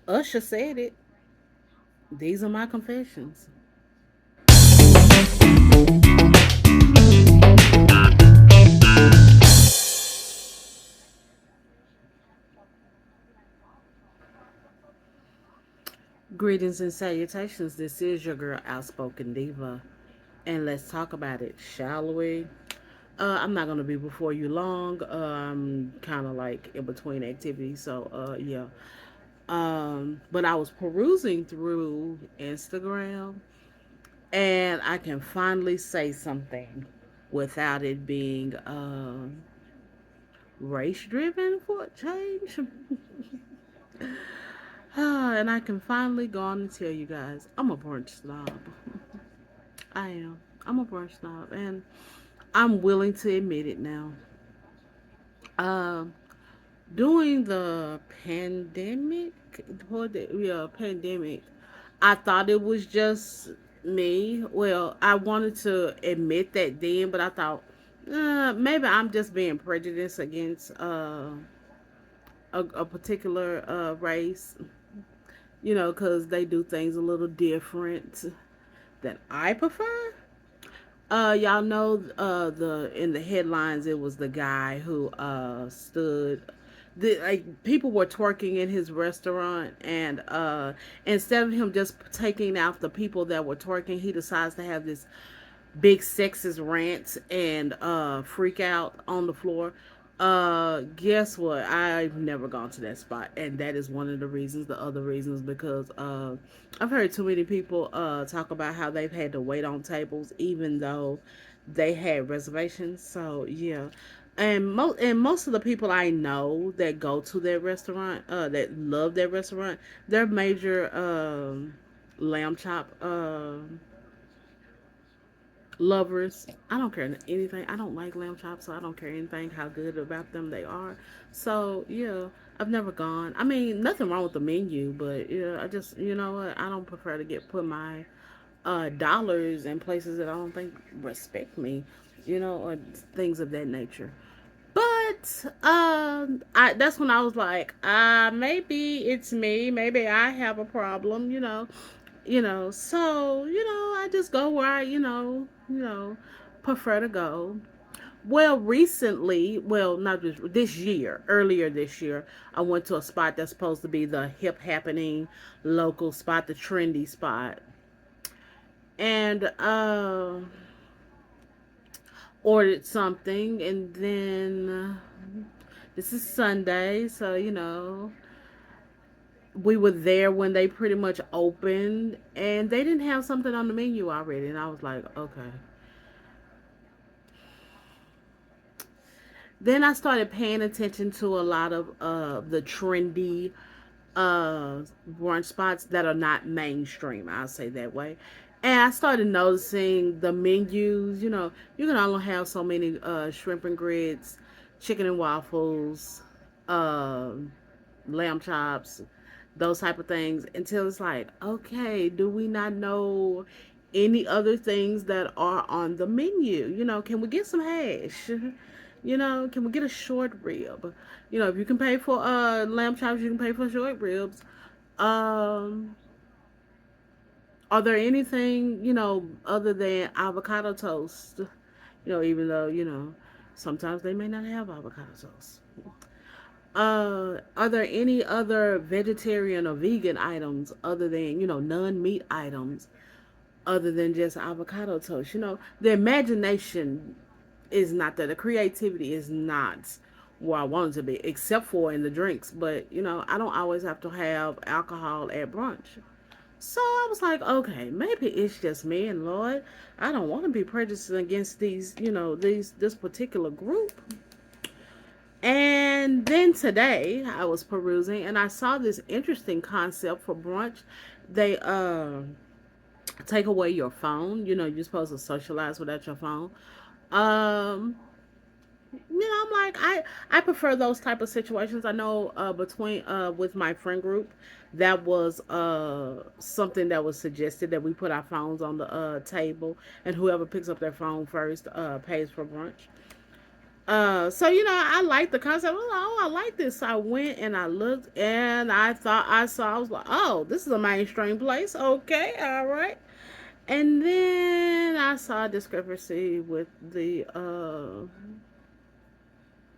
Usher said it. These are my confessions. Greetings and salutations. This is your girl, Outspoken Diva. And let's talk about it, shall we? I'm not going to be before you long. I'm kind of like in between activities. So, yeah. But I was perusing through Instagram and I can finally say something without it being race driven for a change. And I can finally go on and tell you guys I'm a brunch snob. I am. I'm a brunch snob, and I'm willing to admit it now. Um, During the pandemic, pandemic, I thought it was just me. Well, I wanted to admit that then, but I thought maybe I'm just being prejudiced against a particular race, because they do things a little different than I prefer. Y'all know the in the headlines it was the guy who stood. Like people were twerking in his restaurant, and instead of him just taking out the people that were twerking, he decides to have this big sexist rant and freak out on the floor. Guess what? I've never gone to that spot, and that is one of the reasons. The other reasons because I've heard too many people talk about how they've had to wait on tables even though they had reservations. So yeah, and most of the people I know that go to that restaurant, that love that restaurant, they're major lamb chop lovers. I don't care anything. I don't like lamb chops, so I don't care anything how good about them they are. So yeah, I've never gone. I mean, nothing wrong with the menu, but yeah, I just what I don't prefer to get put my dollars in places that I don't think respect me, or things of that nature. But that's when I was like, maybe it's me. Maybe I have a problem. So I just go where I prefer to go. Well, recently, well, not just this year, earlier this year, I went to a spot that's supposed to be the hip happening local spot, the trendy spot, and ordered something, and then this is Sunday, so we were there when they pretty much opened, and they didn't have something on the menu already, and I was like, okay. Then I started paying attention to a lot of the trendy brunch spots that are not mainstream. I'll say that way. And I started noticing the menus. You can only have so many shrimp and grits, chicken and waffles, uh, lamb chops, those type of things. Until it's like, okay, do we not know any other things that are on the menu? Can we get some hash? Can we get a short rib? If you can pay for lamb chops, you can pay for short ribs. Um, are there anything other than avocado toast? Even though sometimes they may not have avocado toast. Are there any other vegetarian or vegan items other than non-meat items other than just avocado toast? The imagination is not there. The creativity is not where I want it to be, except for in the drinks. But I don't always have to have alcohol at brunch. So I was like, okay, maybe it's just me, and Lord, I don't want to be prejudiced against this particular group. And then today I was perusing and I saw this interesting concept for brunch. They take away your phone. You're supposed to socialize without your phone. Um, I'm like I prefer those type of situations. I know between with my friend group, that was something that was suggested that we put our phones on the table, and whoever picks up their phone first pays for brunch. So I like the concept. I was like, oh, I like this. So I went and I looked and I thought I saw. I was like, oh, this is a mainstream place. Okay, all right. And then I saw a discrepancy with the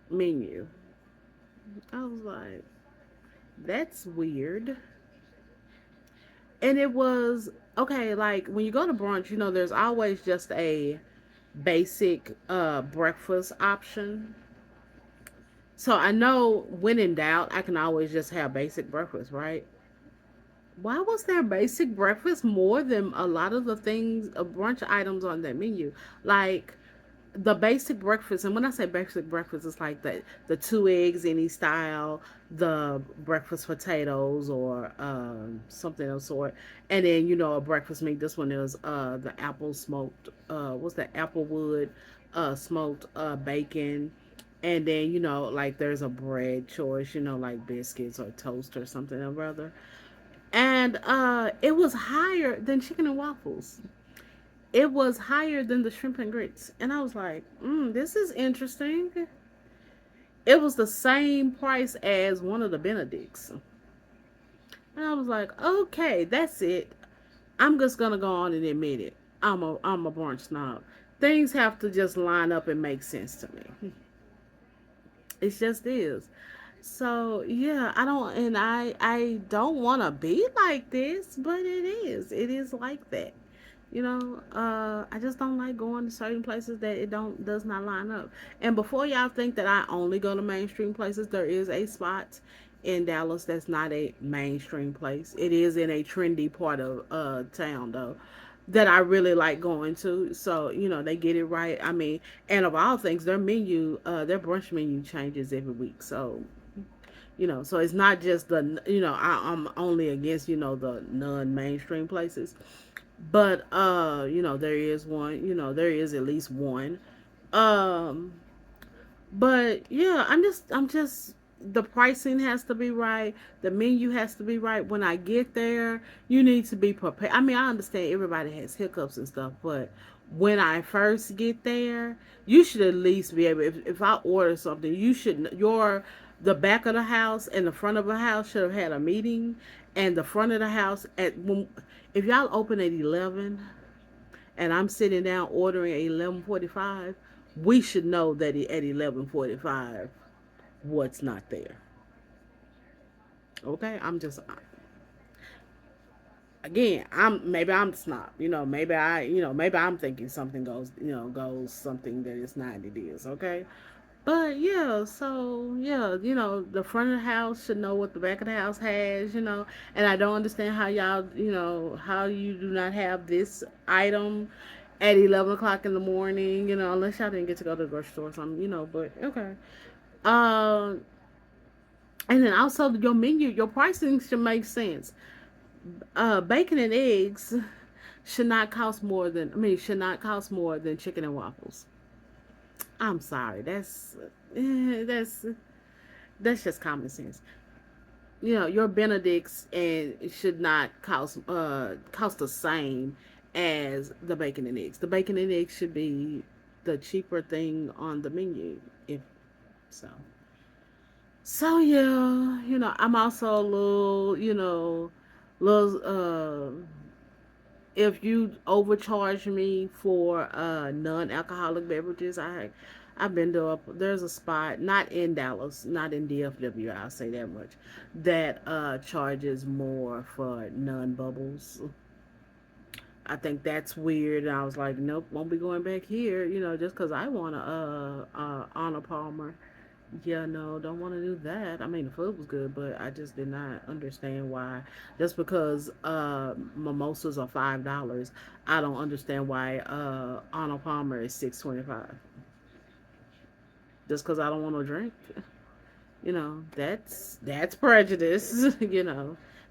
menu. I was like, that's weird. And it was okay. Like when you go to brunch, there's always just a basic breakfast option. So I know when in doubt, I can always just have basic breakfast, right? Why was there basic breakfast more than a lot of the things, brunch items on that menu? Like the basic breakfast, and when I say basic breakfast, it's like the two eggs any style, the breakfast potatoes or something of sort, and then a breakfast meat. This one is the apple smoked what's that applewood smoked bacon, and then like there's a bread choice, like biscuits or toast or something or other, and it was higher than chicken and waffles. It was higher than the shrimp and grits. And I was like, this is interesting. It was the same price as one of the Benedicts. And I was like, okay, that's it. I'm just gonna go on and admit it. I'm a brunch snob. Things have to just line up and make sense to me. It just is. So yeah, I don't want to be like this, but it is. It is like that. I just don't like going to certain places that it don't does not line up. And before y'all think that I only go to mainstream places, there is a spot in Dallas that's not a mainstream place. It is in a trendy part of town though, that I really like going to. So, they get it right. I mean, and of all things, their brunch menu changes every week. So, so it's not just I'm only against, the non mainstream places. But there is one, there is at least one. Um but yeah, I'm just the pricing has to be right. The menu has to be right. When I get there, you need to be prepared. I mean, I understand everybody has hiccups and stuff, but when I first get there, you should at least be able. If I order something, you should the back of the house and the front of the house should have had a meeting, and the front of the house if y'all open at 11 and I'm sitting down ordering at 11:45, we should know that at 11:45 what's not there. Okay, I'm just again, maybe I'm the snob. Maybe I'm thinking something goes something that it's not it is. Okay, but yeah, so yeah, the front of the house should know what the back of the house has. And I don't understand how y'all, how you do not have this item at 11 o'clock in the morning. Unless y'all didn't get to go to the grocery store or something. But okay. Um, and then also your menu, your pricing should make sense. Bacon and eggs should not cost more than chicken and waffles. I'm sorry, eh, that's that's just common sense. Your Benedicts and it should not cost the same as the bacon and eggs. The bacon and eggs should be the cheaper thing on the menu, if so. So yeah, I'm also a little, little if you overcharge me for non-alcoholic beverages, I've been to there's a spot not in Dallas, not in DFW, I'll say that much, that charges more for non-bubbles. I think that's weird, and I was like, nope, won't be going back here, just because I want to honor Palmer. Yeah, no, don't want to do that. I mean, the food was good, but I just did not understand why. Just because mimosas are $5, I don't understand why Arnold Palmer is $6.25. Just because I don't want to drink, that's prejudice.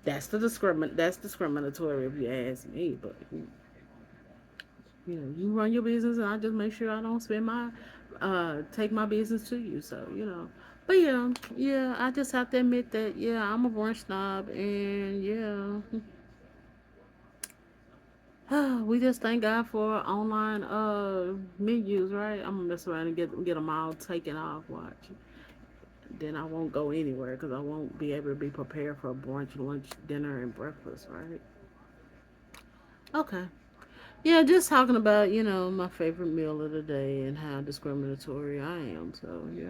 That's discriminatory if you ask me. But you run your business, and I just make sure I don't spend my take my business to you. So but yeah, yeah, I just have to admit that yeah, I'm a brunch snob, and yeah, We just thank God for online menus, right? I'm gonna mess around and get them all taken off. Watch. Then I won't go anywhere because I won't be able to be prepared for brunch, lunch, dinner, and breakfast, right? Okay. Yeah, just talking about, my favorite meal of the day and how discriminatory I am. So, yeah.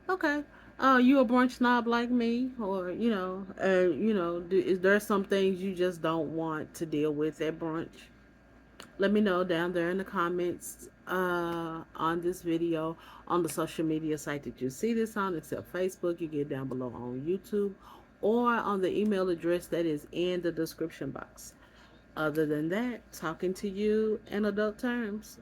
Okay. You a brunch snob like me? Or, is there some things you just don't want to deal with at brunch? Let me know down there in the comments on this video on the social media site that you see this on, except Facebook. You get down below on YouTube or on the email address that is in the description box. Other than that, talking to you in adult terms.